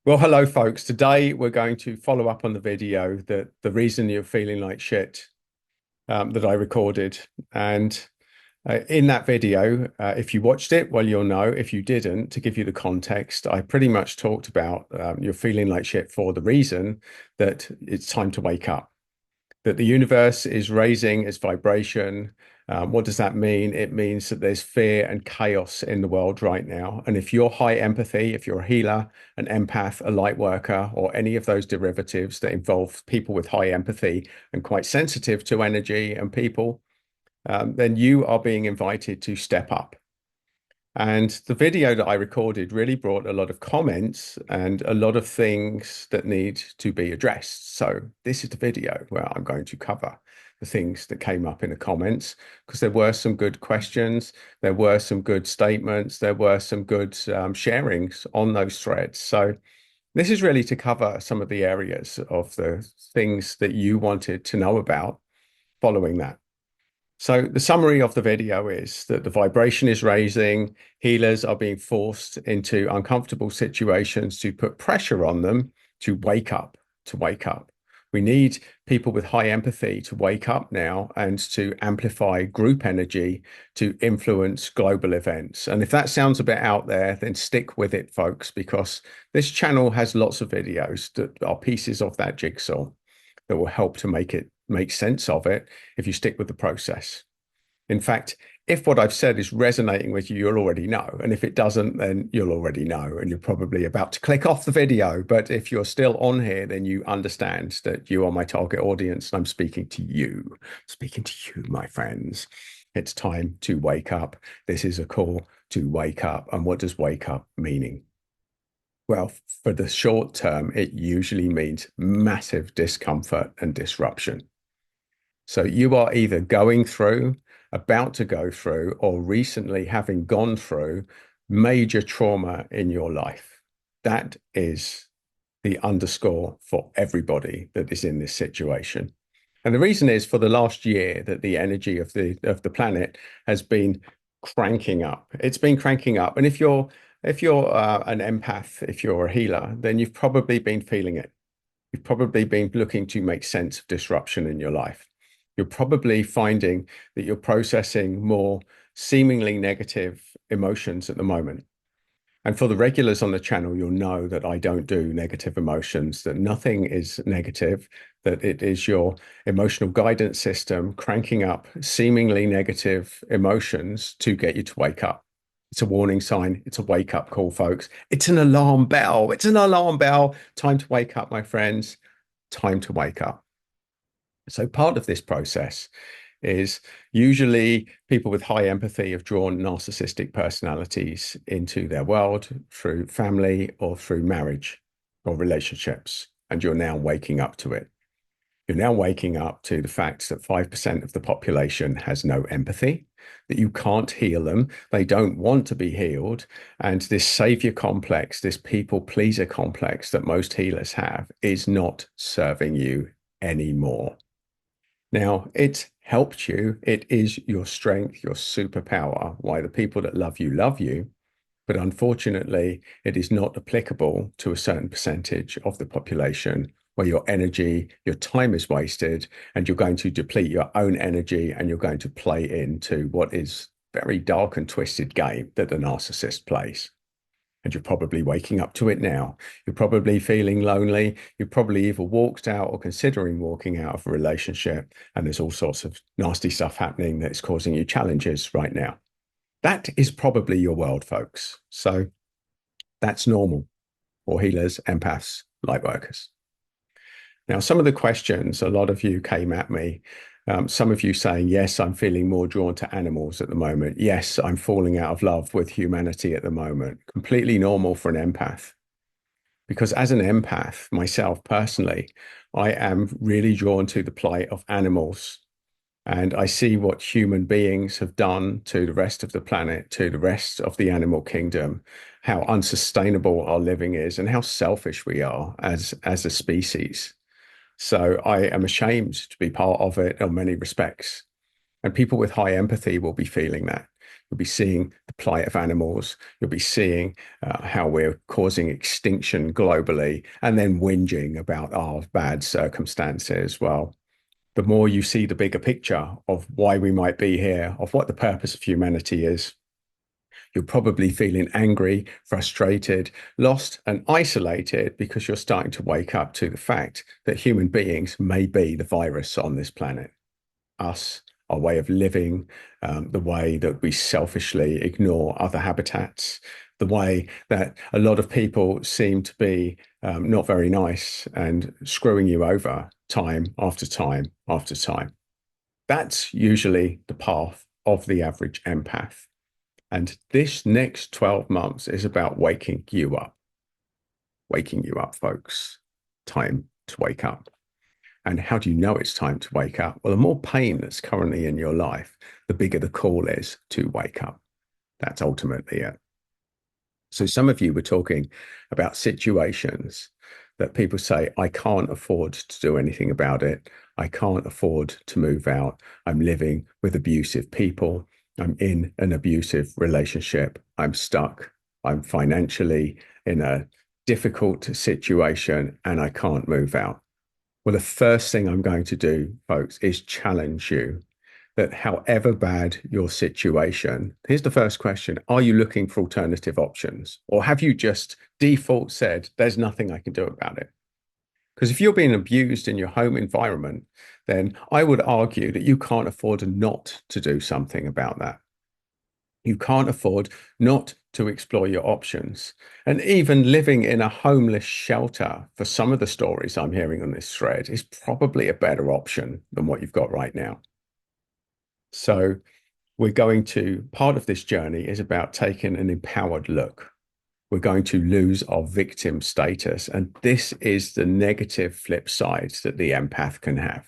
Well, hello, folks. Today we're going to follow up on the video that the reason you're feeling like shit that I recorded. And in that video, if you watched it, well, you'll know. If you didn't, to give you the context, I pretty much talked about you're feeling like shit for the reason that it's time to wake up, that the universe is raising its vibration. What does that mean? It means that there's fear and chaos in the world right now. And if you're high empathy, if you're a healer, an empath, a light worker, or any of those derivatives that involve people with high empathy and quite sensitive to energy and people, then you are being invited to step up. And the video that I recorded really brought a lot of comments and a lot of things that need to be addressed. So this is the video where I'm going to cover the things that came up in the comments, because there were some good questions, there were some good statements, there were some good sharings on those threads. So this is really to cover some of the areas of the things that you wanted to know about following that. So the summary of the video is that the vibration is raising, healers are being forced into uncomfortable situations to put pressure on them to wake up, to wake up. We need people with high empathy to wake up now and to amplify group energy to influence global events. And if that sounds a bit out there, then stick with it, folks, because this channel has lots of videos that are pieces of that jigsaw that will help to make sense of it if you stick with the process. In fact, if what I've said is resonating with you, you'll already know. And if it doesn't, then you'll already know. And you're probably about to click off the video. But if you're still on here, then you understand that you are my target audience. And I'm speaking to you, my friends. It's time to wake up. This is a call to wake up. And what does wake up meaning? Well, for the short term, it usually means massive discomfort and disruption. So you are either going through, about to go through, or recently having gone through major trauma in your life. That is the underscore for everybody that is in this situation. And the reason is for the last year that the energy of the planet has been cranking up. It's been cranking up. And if you're an empath, if you're a healer, then you've probably been feeling it. You've probably been looking to make sense of disruption in your life. You're probably finding that you're processing more seemingly negative emotions at the moment. And for the regulars on the channel, you'll know that I don't do negative emotions, that nothing is negative, that it is your emotional guidance system cranking up seemingly negative emotions to get you to wake up. It's a warning sign. It's a wake up call, folks. It's an alarm bell. It's an alarm bell. Time to wake up, my friends. Time to wake up. So part of this process is usually people with high empathy have drawn narcissistic personalities into their world through family or through marriage or relationships. And you're now waking up to it. You're now waking up to the fact that 5% of the population has no empathy, that you can't heal them. They don't want to be healed. And this savior complex, this people pleaser complex that most healers have is not serving you anymore. Now, it's helped you. It is your strength, your superpower, why the people that love you. But unfortunately, it is not applicable to a certain percentage of the population where your energy, your time is wasted, and you're going to deplete your own energy and you're going to play into what is very dark and twisted game that the narcissist plays. And you're probably waking up to it now. You're probably feeling lonely. You've probably either walked out or considering walking out of a relationship. And there's all sorts of nasty stuff happening that's causing you challenges right now. That is probably your world, folks. So that's normal for healers, empaths, light workers. Now, some of the questions, a lot of you came at me. Some of you saying, yes, I'm feeling more drawn to animals at the moment. Yes, I'm falling out of love with humanity at the moment. Completely normal for an empath. Because as an empath, myself personally, I am really drawn to the plight of animals. And I see what human beings have done to the rest of the planet, to the rest of the animal kingdom, how unsustainable our living is, and how selfish we are as a species. So I am ashamed to be part of it in many respects. And people with high empathy will be feeling that. You'll be seeing the plight of animals. You'll be seeing how we're causing extinction globally, and then whinging about our bad circumstances. Well, the more you see the bigger picture of why we might be here, of what the purpose of humanity is, you're probably feeling angry, frustrated, lost, and isolated because you're starting to wake up to the fact that human beings may be the virus on this planet. Us, our way of living, the way that we selfishly ignore other habitats, the way that a lot of people seem to be not very nice and screwing you over time after time after time. That's usually the path of the average empath. And this next 12 months is about waking you up. Waking you up, folks. Time to wake up. And how do you know it's time to wake up? Well, the more pain that's currently in your life, the bigger the call is to wake up. That's ultimately it. So some of you were talking about situations that people say, I can't afford to do anything about it. I can't afford to move out. I'm living with abusive people. I'm in an abusive relationship. I'm stuck. I'm financially in a difficult situation and I can't move out. Well, the first thing I'm going to do, folks, is challenge you that however bad your situation, here's the first question. Are you looking for alternative options? Or have you just default said, there's nothing I can do about it? Because if you're being abused in your home environment, then I would argue that you can't afford not to do something about that. You can't afford not to explore your options. And even living in a homeless shelter, for some of the stories I'm hearing on this thread, is probably a better option than what you've got right now. So part of this journey is about taking an empowered look. We're going to lose our victim status. And this is the negative flip side that the empath can have.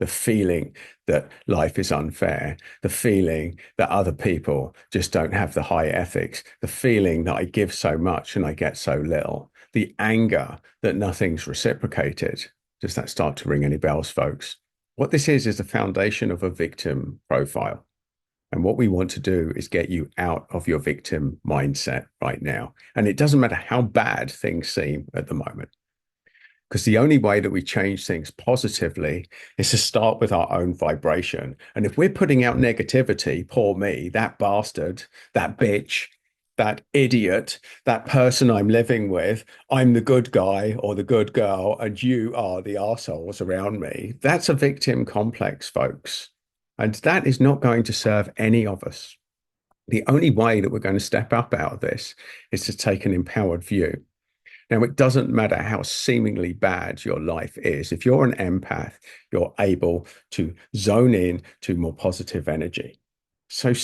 The feeling that life is unfair, the feeling that other people just don't have the high ethics, the feeling that I give so much and I get so little, the anger that nothing's reciprocated. Does that start to ring any bells, folks? What this is the foundation of a victim profile. And what we want to do is get you out of your victim mindset right now. And it doesn't matter how bad things seem at the moment. Because the only way that we change things positively is to start with our own vibration. And if we're putting out negativity, poor me, that bastard, that bitch, that idiot, that person I'm living with, I'm the good guy or the good girl, and you are the arseholes around me. That's a victim complex, folks. And that is not going to serve any of us. The only way that we're going to step up out of this is to take an empowered view. Now, it doesn't matter how seemingly bad your life is. If you're an empath, you're able to zone in to more positive energy. So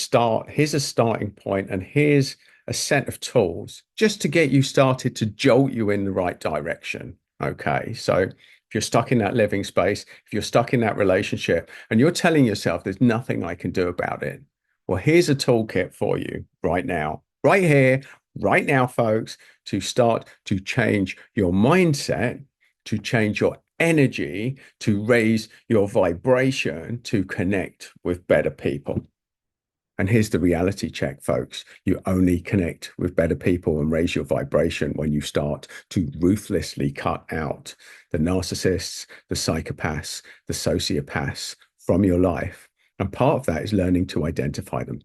here's a starting point, and here's a set of tools just to get you started, to jolt you in the right direction. Okay. So if you're stuck in that living space, if you're stuck in that relationship and you're telling yourself there's nothing I can do about it, well, here's a toolkit for you right now, right here, right now, folks, to start to change your mindset, to change your energy, to raise your vibration, to connect with better people. And here's the reality check, folks. You only connect with better people and raise your vibration when you start to ruthlessly cut out the narcissists, the psychopaths, the sociopaths from your life. And part of that is learning to identify them.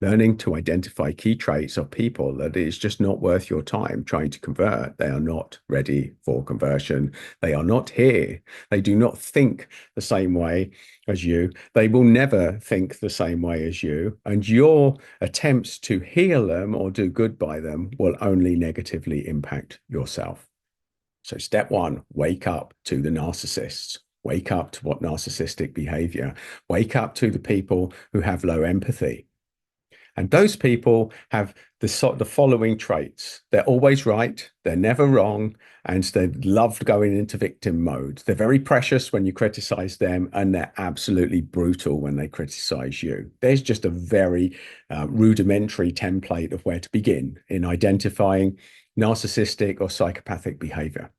Learning to identify key traits of people that is just not worth your time trying to convert. They are not ready for conversion. They are not here. They do not think the same way as you. They will never think the same way as you. And your attempts to heal them or do good by them will only negatively impact yourself. So step one, wake up to the narcissists. Wake up to what narcissistic behavior. Wake up to the people who have low empathy. And those people have the following traits. They're always right. They're never wrong. And they love going into victim mode. They're very precious when you criticize them, and they're absolutely brutal when they criticize you. There's just a very rudimentary template of where to begin in identifying narcissistic or psychopathic behavior.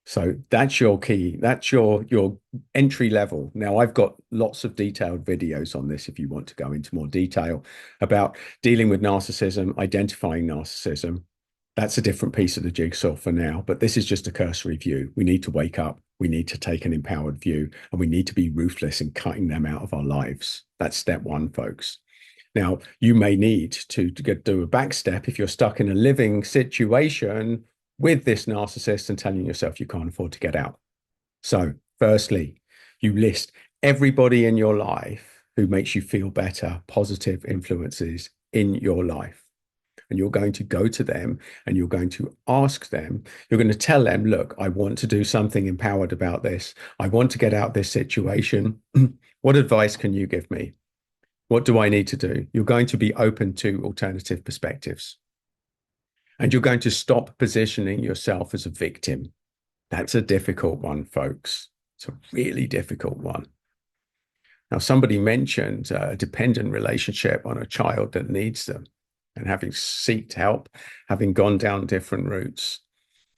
So that's your key. That's your entry level. Now, I've got lots of detailed videos on this if you want to go into more detail about dealing with narcissism, identifying narcissism. That's a different piece of the jigsaw for now, but this is just a cursory view. We need to wake up. We need to take an empowered view, and we need to be ruthless in cutting them out of our lives. That's step one, folks. Now, you may need to do a back step if you're stuck in a living situation with this narcissist and telling yourself you can't afford to get out. So, firstly, you list everybody in your life who makes you feel better, positive influences in your life. And you're going to go to them and you're going to ask them, you're going to tell them, look, I want to do something empowered about this. I want to get out this situation. What advice can you give me? What do I need to do? You're going to be open to alternative perspectives. And you're going to stop positioning yourself as a victim. That's a difficult one, folks. It's a really difficult one. Now, somebody mentioned a dependent relationship on a child that needs them and having sought help, having gone down different routes.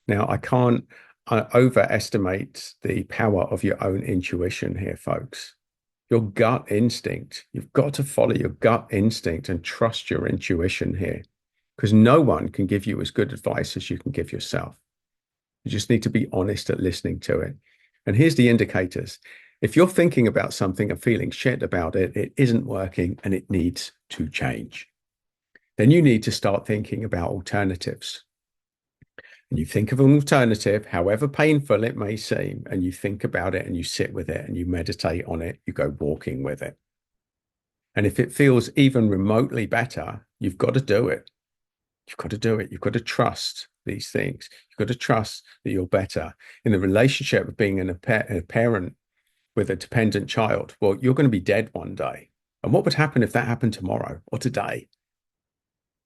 Now, I can't overestimate the power of your own intuition here, folks. Your gut instinct. You've got to follow your gut instinct and trust your intuition here, because no one can give you as good advice as you can give yourself. You just need to be honest at listening to it. And here's the indicators. If you're thinking about something and feeling shit about it, it isn't working and it needs to change. Then you need to start thinking about alternatives. And you think of an alternative, however painful it may seem, and you think about it and you sit with it and you meditate on it, you go walking with it. And if it feels even remotely better, you've got to do it. You've got to do it. You've got to trust these things. You've got to trust that you're better. In the relationship of being a parent with a dependent child, well, you're going to be dead one day. And what would happen if that happened tomorrow or today?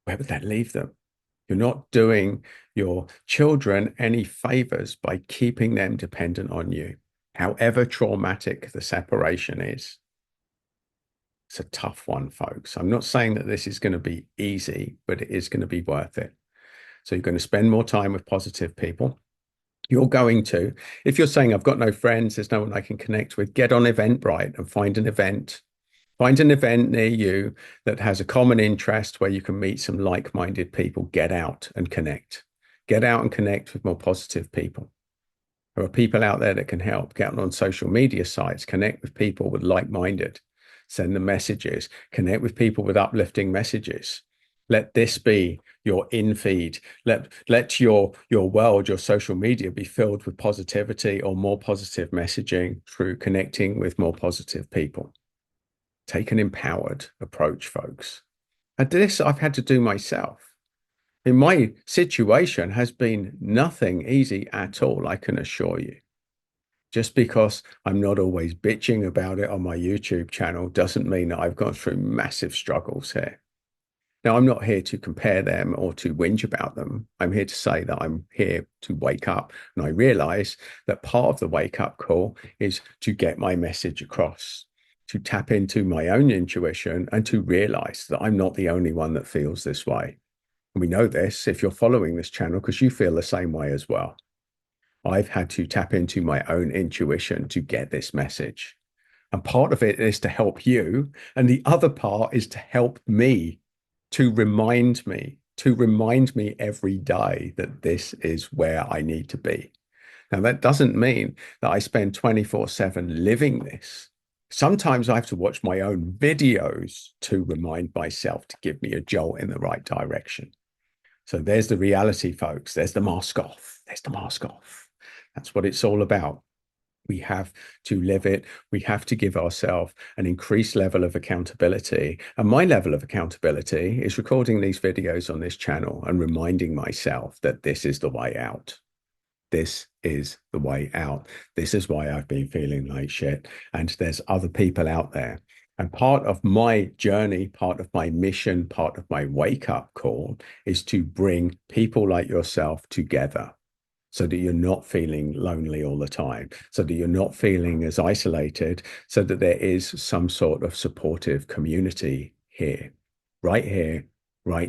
Where would that leave them? You're not doing your children any favors by keeping them dependent on you, however traumatic the separation is. It's a tough one, folks. I'm not saying that this is going to be easy, but it is going to be worth it. So you're going to spend more time with positive people. You're going to, if you're saying, I've got no friends, there's no one I can connect with, get on Eventbrite and find an event. Find an event near you that has a common interest where you can meet some like-minded people. Get out and connect. Get out and connect with more positive people. There are people out there that can help. Get on social media sites, connect with people with like-minded. Send them messages. Connect with people with uplifting messages. Let this be your in feed. Let your world, your social media be filled with positivity or more positive messaging through connecting with more positive people. Take an empowered approach, folks. And this I've had to do myself. In my situation has been nothing easy at all, I can assure you. Just because I'm not always bitching about it on my YouTube channel doesn't mean that I've gone through massive struggles here. Now, I'm not here to compare them or to whinge about them. I'm here to say that I'm here to wake up. And I realize that part of the wake up call is to get my message across, to tap into my own intuition and to realize that I'm not the only one that feels this way. And we know this if you're following this channel because you feel the same way as well. I've had to tap into my own intuition to get this message. And part of it is to help you. And the other part is to help me, to remind me every day that this is where I need to be. Now, that doesn't mean that I spend 24/7 living this. Sometimes I have to watch my own videos to remind myself to give me a jolt in the right direction. So there's the reality, folks. There's the mask off. There's the mask off. That's what it's all about. We have to live it. We have to give ourselves an increased level of accountability. And my level of accountability is recording these videos on this channel and reminding myself that this is the way out. This is the way out. This is why I've been feeling like shit. And there's other people out there. And part of my journey, part of my mission, part of my wake up call is to bring people like yourself together so that you're not feeling lonely all the time, so that you're not feeling as isolated, so that there is some sort of supportive community here, right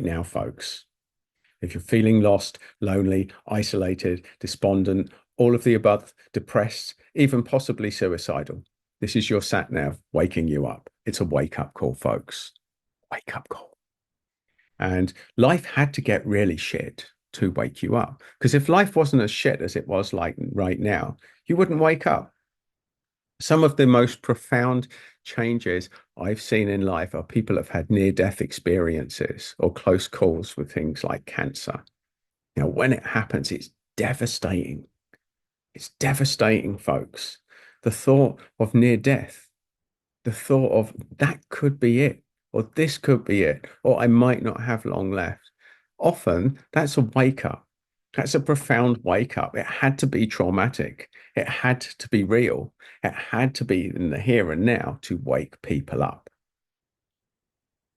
now, folks. If you're feeling lost, lonely, isolated, despondent, all of the above, depressed, even possibly suicidal. This is your sat nav waking you up. It's a wake up call, folks. Wake up call. And life had to get really shit to wake you up. Because if life wasn't as shit as it was like right now, you wouldn't wake up. Some of the most profound changes I've seen in life are people have had near death experiences or close calls with things like cancer. Now, when it happens, it's devastating. It's devastating, folks. The thought of near death, the thought of that could be it, or this could be it, or I might not have long left. Often that's a wake up. That's a profound wake up. It had to be traumatic. It had to be real. It had to be in the here and now to wake people up.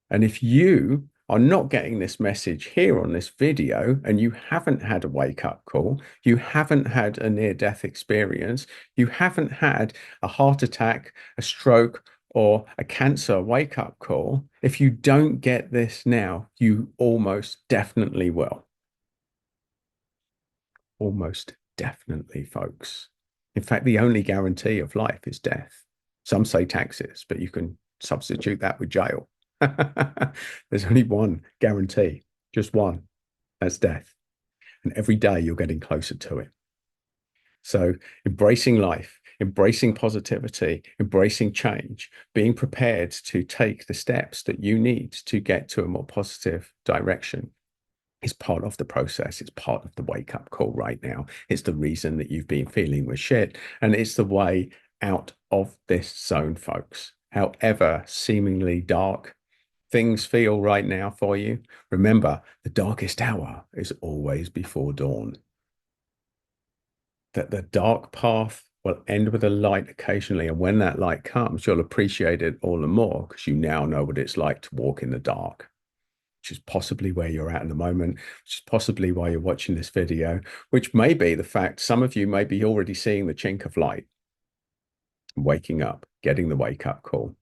And if you are not getting this message here on this video and you haven't had a wake up call, you haven't had a near death experience, you haven't had a heart attack, a stroke, or a cancer wake up call, if you don't get this now, you almost definitely will. Almost definitely, folks. In fact, the only guarantee of life is death. Some say taxes, but you can substitute that with jail. There's only one guarantee, just one. That's death. And every day you're getting closer to it. So embracing life, embracing positivity, embracing change, being prepared to take the steps that you need to get to a more positive direction is part of the process. It's part of the wake up call right now. It's the reason that you've been feeling with shit. And it's the way out of this zone, folks. However seemingly dark things feel right now for you, remember the darkest hour is always before dawn. That the dark path will end with a light occasionally. And when that light comes, you'll appreciate it all the more because you now know what it's like to walk in the dark, which is possibly where you're at the moment, which is possibly why you're watching this video, which may be the fact some of you may be already seeing the chink of light, waking up, getting the wake up call.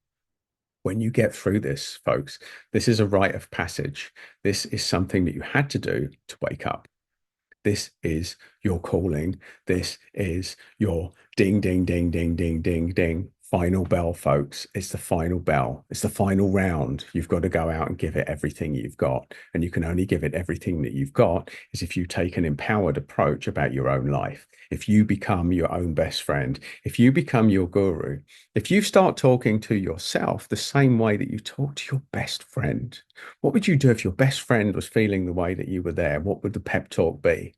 When you get through this, folks, this is a rite of passage. This is something that you had to do to wake up. This is your calling. This is your ding, ding, ding, ding, ding, ding, ding. Final bell, folks. It's the final bell. It's the final round. You've got to go out and give it everything you've got. And you can only give it everything that you've got is if you take an empowered approach about your own life. If you become your own best friend, if you become your guru, if you start talking to yourself the same way that you talk to your best friend, what would you do if your best friend was feeling the way that you were there? What would the pep talk be?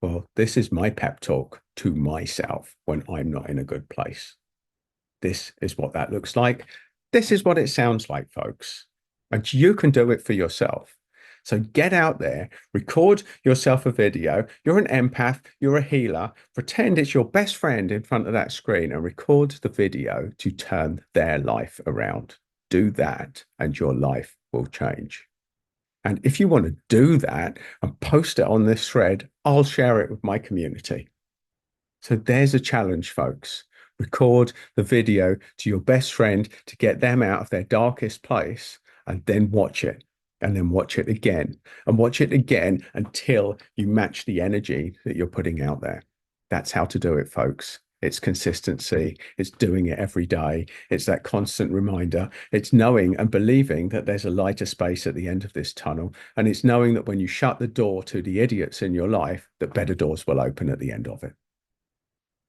Well, this is my pep talk to myself when I'm not in a good place. This is what that looks like. This is what it sounds like, folks. And you can do it for yourself. So get out there, record yourself a video. You're an empath, you're a healer. Pretend it's your best friend in front of that screen and record the video to turn their life around. Do that, and your life will change. And if you want to do that and post it on this thread, I'll share it with my community. So there's a challenge, folks. Record the video to your best friend to get them out of their darkest place and then watch it. And then watch it again and watch it again until you match the energy that you're putting out there. That's how to do it, folks. It's consistency. It's doing it every day. It's that constant reminder. It's knowing and believing that there's a lighter space at the end of this tunnel. And it's knowing that when you shut the door to the idiots in your life, that better doors will open at the end of it.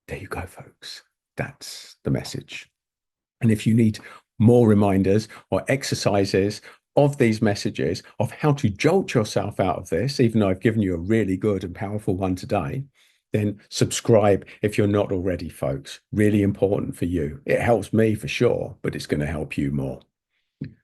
There you go, folks. That's the message. And if you need more reminders or exercises of these messages of how to jolt yourself out of this, even though I've given you a really good and powerful one today, then subscribe if you're not already, folks. Really important for you. It helps me for sure, but it's going to help you more.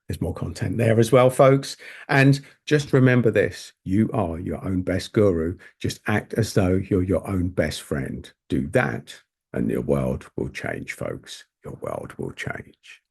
There's more content there as well, folks. And just remember this, you are your own best guru. Just act as though you're your own best friend. Do that, and your world will change, folks. Your world will change.